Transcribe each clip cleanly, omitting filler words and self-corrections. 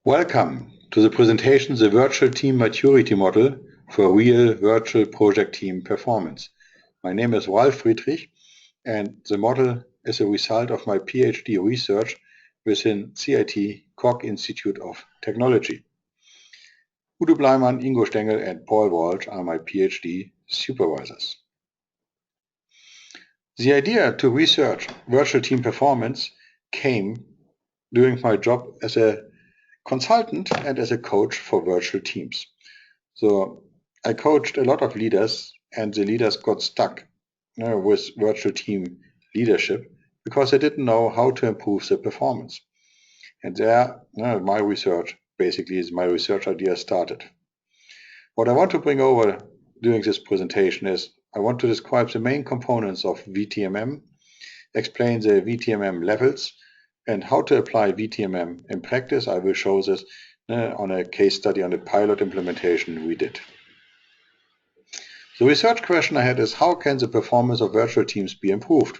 Welcome to the presentation The Virtual Team Maturity Model for Real Virtual Project Team Performance. My name is Ralf Friedrich, and the model is a result of my PhD research within CIT Koch Institute of Technology. Udo Bleimann, Ingo Stengel, and Paul Walsh are my PhD supervisors. The idea to research virtual team performance came during my job as a consultant and as a coach for virtual teams. So I coached a lot of leaders, and the leaders got stuck with virtual team leadership because they didn't know how to improve their performance. And there, my research idea started. What I want to bring over during this presentation is I want to describe the main components of VTMM, explain the VTMM levels, and how to apply VTMM in practice. I will show this on a case study on a pilot implementation we did. The research question I had is, how can the performance of virtual teams be improved?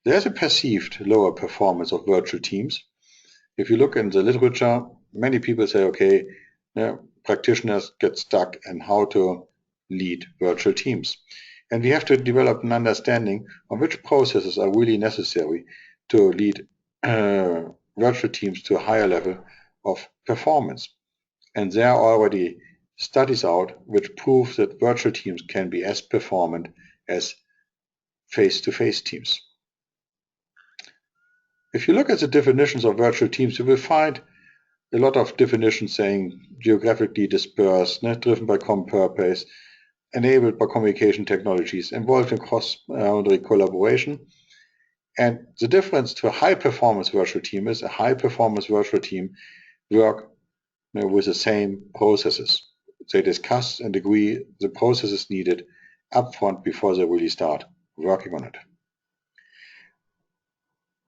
There's a perceived lower performance of virtual teams. If you look in the literature, many people say, okay, practitioners get stuck in how to lead virtual teams. And we have to develop an understanding of which processes are really necessary to lead virtual teams to a higher level of performance. And there are already studies out which prove that virtual teams can be as performant as face-to-face teams. If you look at the definitions of virtual teams, you will find a lot of definitions saying geographically dispersed, driven by common purpose, enabled by communication technologies, involved in cross-boundary collaboration. And the difference to a high-performance virtual team is a high-performance virtual team work with the same processes. They discuss and agree the processes needed upfront before they really start working on it.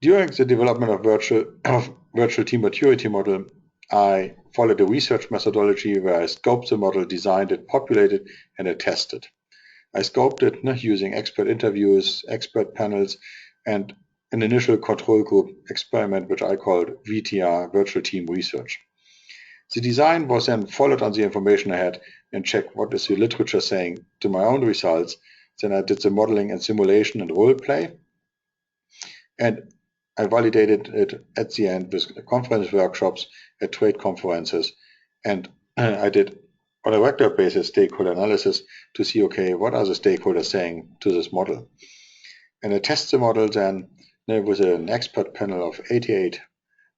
During the development of virtual team maturity model, I followed a research methodology where I scoped the model, designed it, populated, and I tested. I scoped it using expert interviews, expert panels, and an initial control group experiment, which I called VTR, Virtual Team Research. The design was then followed on the information I had and checked what is the literature saying to my own results. Then I did the modeling and simulation and role play. And I validated it at the end with conference workshops at trade conferences. And I did, on a regular basis, stakeholder analysis to see, okay, what are the stakeholders saying to this model? And I test the model then with an expert panel of 88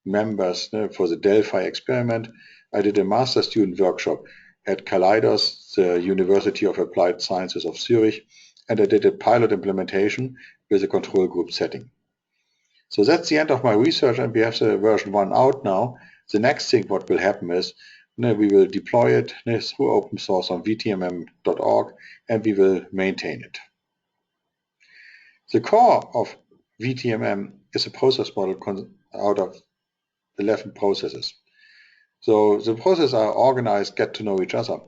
members for the Delphi experiment. I did a master student workshop at Kaleidos, the University of Applied Sciences of Zurich, and I did a pilot implementation with a control group setting. So that's the end of my research, and we have the version 1 out now. The next thing what will happen is we will deploy it through open source on vtmm.org, and we will maintain it. The core of VTMM is a process model out of 11 processes. So the processes are organized, get to know each other.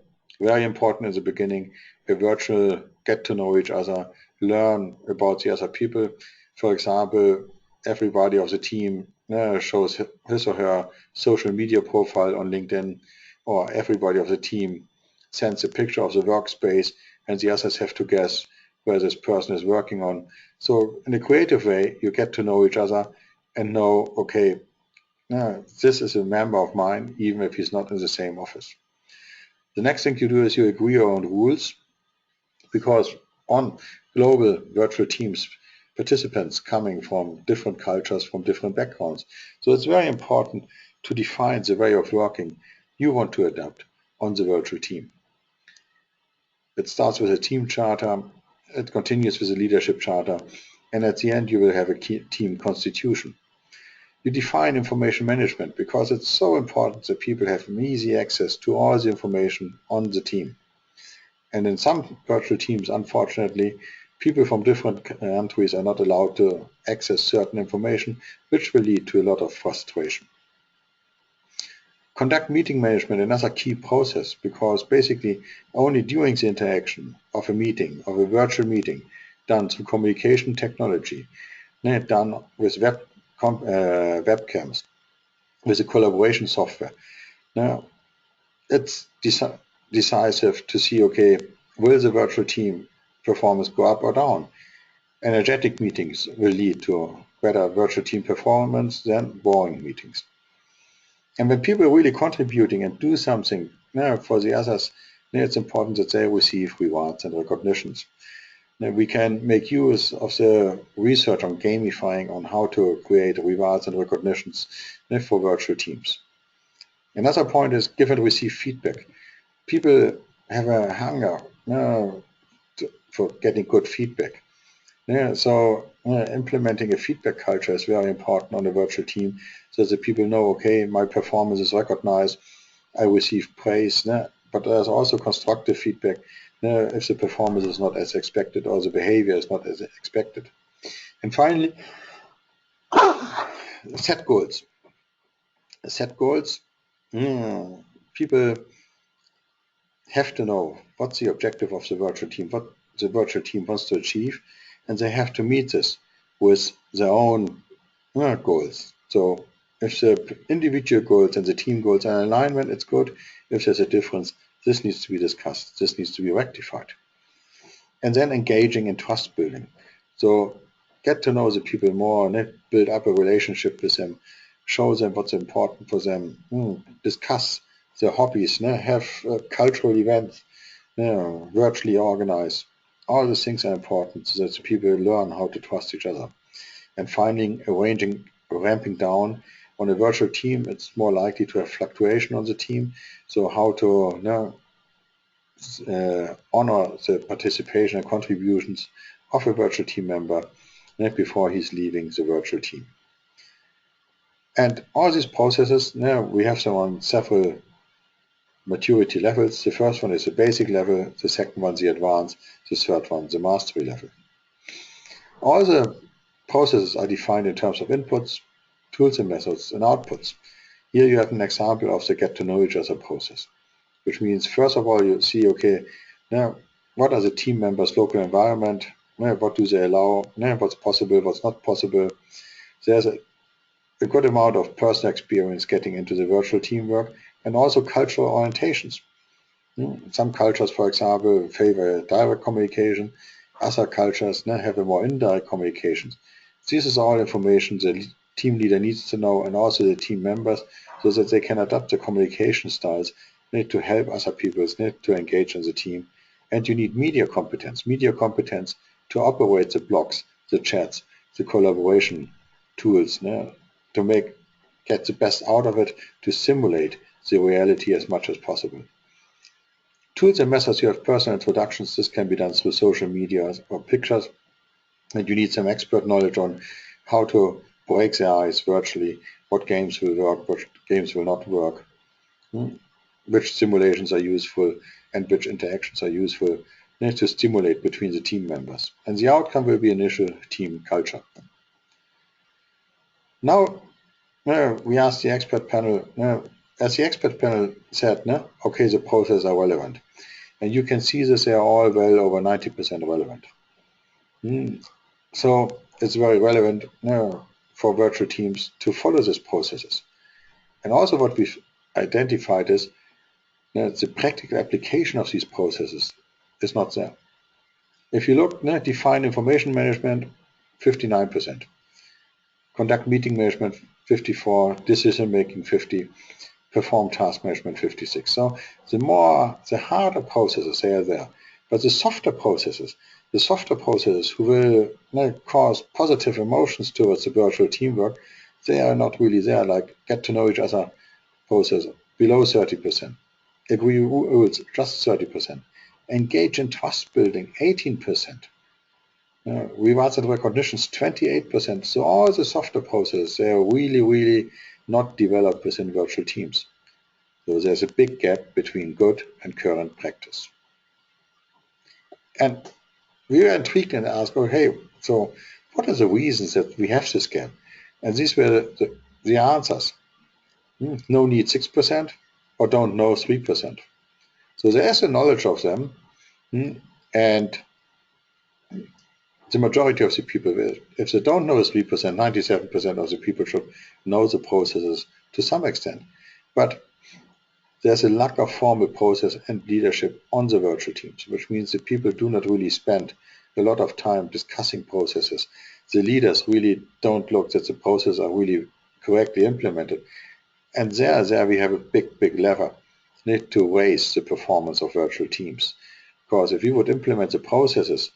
Very important in the beginning, a virtual get to know each other, learn about the other people. For example, everybody of the team shows his or her social media profile on LinkedIn, or everybody of the team sends a picture of the workspace and the others have to guess where this person is working on. So in a creative way, you get to know each other and know, okay, this is a member of mine, even if he's not in the same office. The next thing you do is you agree on rules, because on global virtual teams, participants coming from different cultures, from different backgrounds. So it's very important to define the way of working you want to adopt on the virtual team. It starts with a team charter, it continues with a leadership charter, and at the end you will have a team constitution. You define information management because it's so important that people have easy access to all the information on the team. And in some virtual teams, unfortunately, people from different countries are not allowed to access certain information, which will lead to a lot of frustration. Conduct meeting management, another key process, because basically only during the interaction of a meeting, of a virtual meeting, done through communication technology, done with webcams, with the collaboration software. Now, it's decisive to see, okay, will the virtual team performance go up or down? Energetic meetings will lead to better virtual team performance than boring meetings. And when people are really contributing and do something for the others, it's important that they receive rewards and recognitions. Now, we can make use of the research on gamifying on how to create rewards and recognitions for virtual teams. Another point is give and receive feedback. People have a hunger for getting good feedback. So implementing a feedback culture is very important on a virtual team so that people know, okay, my performance is recognized, I receive praise, but there's also constructive feedback if the performance is not as expected or the behavior is not as expected. And finally, set goals. Set goals. People have to know what's the objective of the virtual team, what the virtual team wants to achieve, and they have to meet this with their own goals. So if the individual goals and the team goals are in alignment, it's good. If there's a difference, this needs to be discussed. This needs to be rectified. And then engaging in trust building. So get to know the people more, build up a relationship with them, show them what's important for them, discuss their hobbies, have cultural events, virtually organize. All these things are important so that the people learn how to trust each other. And finally, ramping down on a virtual team, it's more likely to have fluctuation on the team. So how to honor the participation and contributions of a virtual team member before he's leaving the virtual team. And all these processes, we have them on several maturity levels. The first one is the basic level, the second one the advanced, the third one the mastery level. All the processes are defined in terms of inputs, tools and methods, and outputs. Here you have an example of the get to know each other process, which means first of all you see, okay, now what are the team members' local environment, what do they allow, what's possible, what's not possible. There's a good amount of personal experience getting into the virtual teamwork and also cultural orientations. Some cultures, for example, favor direct communication. Other cultures have a more indirect communication. This is all information the team leader needs to know and also the team members so that they can adapt the communication styles to help other people to engage in the team. And you need media competence to operate the blogs, the chats, the collaboration tools to get the best out of it, to simulate the reality as much as possible. Tools and methods, you have personal introductions. This can be done through social media or pictures. And you need some expert knowledge on how to break the ice virtually, what games will work, what games will not work, which simulations are useful, and which interactions are useful to stimulate between the team members. And the outcome will be initial team culture. Now, we asked the expert panel, as the expert panel said, okay, the processes are relevant. And you can see this, they are all well over 90% relevant. So it's very relevant for virtual teams to follow these processes. And also what we've identified is that the practical application of these processes is not there. If you look, define information management, 59%. Conduct meeting management, 54. Decision making, 50. Perform task management, 56. So the harder processes, they are there. But the softer processes who will cause positive emotions towards the virtual teamwork, they are not really there, like get to know each other process, below 30%. Agree rules, just 30%. Engage in trust building, 18%. Rewards and recognitions, 28%. So all the softer processes, they are really, really not developed within virtual teams. So there's a big gap between good and current practice. And we were intrigued and asked, oh, hey, so what are the reasons that we have this gap? And these were the answers. No need 6% or don't know 3%. So there is a knowledge of them, and the majority of the people, if they don't know 3%, 97% of the people should know the processes to some extent. But there's a lack of formal process and leadership on the virtual teams, which means that people do not really spend a lot of time discussing processes. The leaders really don't look that the processes are really correctly implemented. And there we have a big lever need to raise the performance of virtual teams. Because if you would implement the processes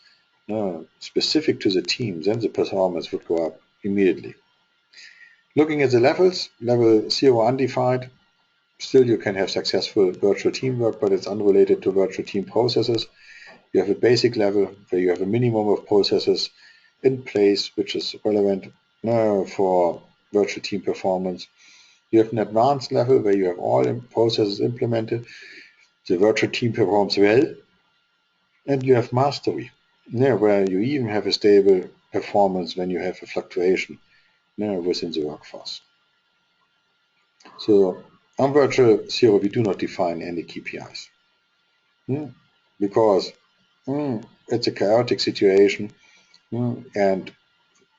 specific to the team, then the performance would go up immediately. Looking at the levels, level 0 undefined, still you can have successful virtual teamwork, but it's unrelated to virtual team processes. You have a basic level where you have a minimum of processes in place, which is relevant for virtual team performance. You have an advanced level where you have all processes implemented. The virtual team performs well. And you have mastery, where you even have a stable performance when you have a fluctuation within the workforce. So on virtual zero, we do not define any KPIs because it's a chaotic situation and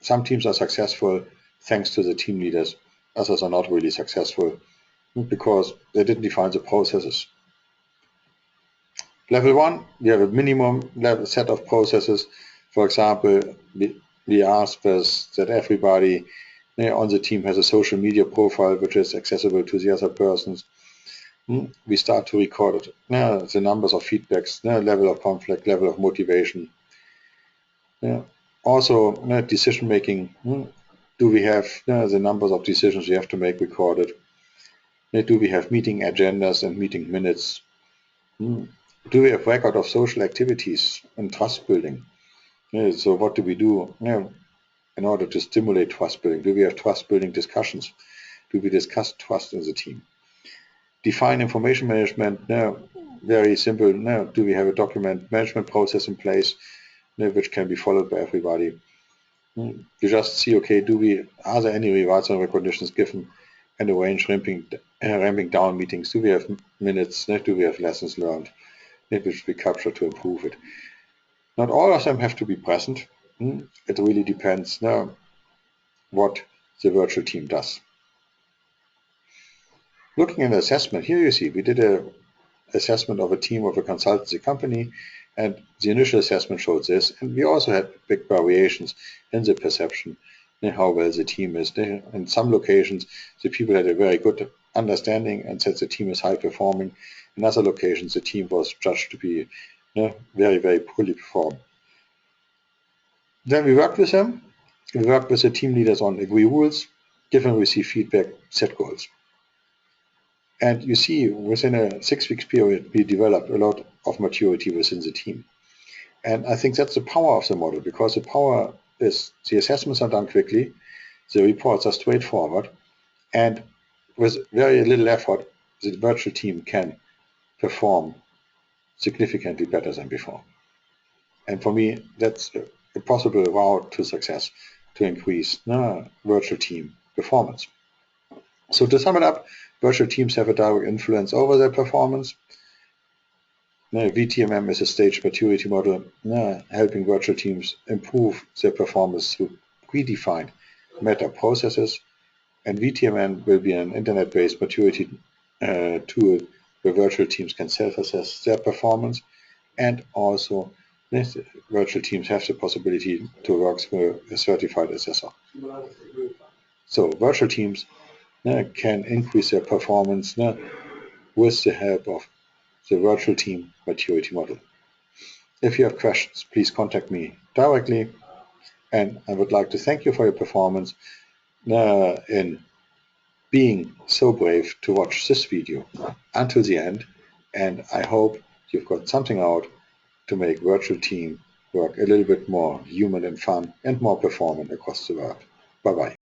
some teams are successful thanks to the team leaders. Others are not really successful because they didn't define the processes. Level 1, we have a minimum level set of processes. For example, we ask that everybody on the team has a social media profile which is accessible to the other persons. We start to record it. The numbers of feedbacks, level of conflict, level of motivation. Also, decision making. Do we have the numbers of decisions we have to make recorded? Do we have meeting agendas and meeting minutes? Do we have record of social activities and trust building? So what do we do in order to stimulate trust building? Do we have trust building discussions? Do we discuss trust in the team? Define information management. Very simple. Do we have a document management process in place which can be followed by everybody? You just see, okay, are there any rewards and recognitions given and arrange ramping down meetings? Do we have minutes? Do we have lessons learned which we capture to improve it? Not all of them have to be present. It really depends what the virtual team does. Looking at assessment, here you see we did an assessment of a team of a consultancy company, and the initial assessment showed this, and we also had big variations in the perception how well the team is. In some locations, the people had a very good understanding and said the team is high performing. In other locations, the team was judged to be very poorly performed. Then we worked with them. We worked with the team leaders on agree rules, give and receive feedback, set goals. And you see, within a 6 weeks period, we developed a lot of maturity within the team. And I think that's the power of the model, because the power is the assessments are done quickly, the reports are straightforward, and with very little effort, the virtual team can perform significantly better than before. And for me, that's a possible route to success to increase virtual team performance. So to sum it up, virtual teams have a direct influence over their performance. VTMM is a stage maturity model helping virtual teams improve their performance through predefined meta processes. And VTMM will be an internet-based maturity tool where virtual teams can self-assess their performance, and also virtual teams have the possibility to work through a certified assessor. So virtual teams can increase their performance with the help of the virtual team maturity model. If you have questions, please contact me directly, and I would like to thank you for your performance in being so brave to watch this video until the end, and I hope you've got something out to make virtual team work a little bit more human and fun and more performant across the world. Bye-bye.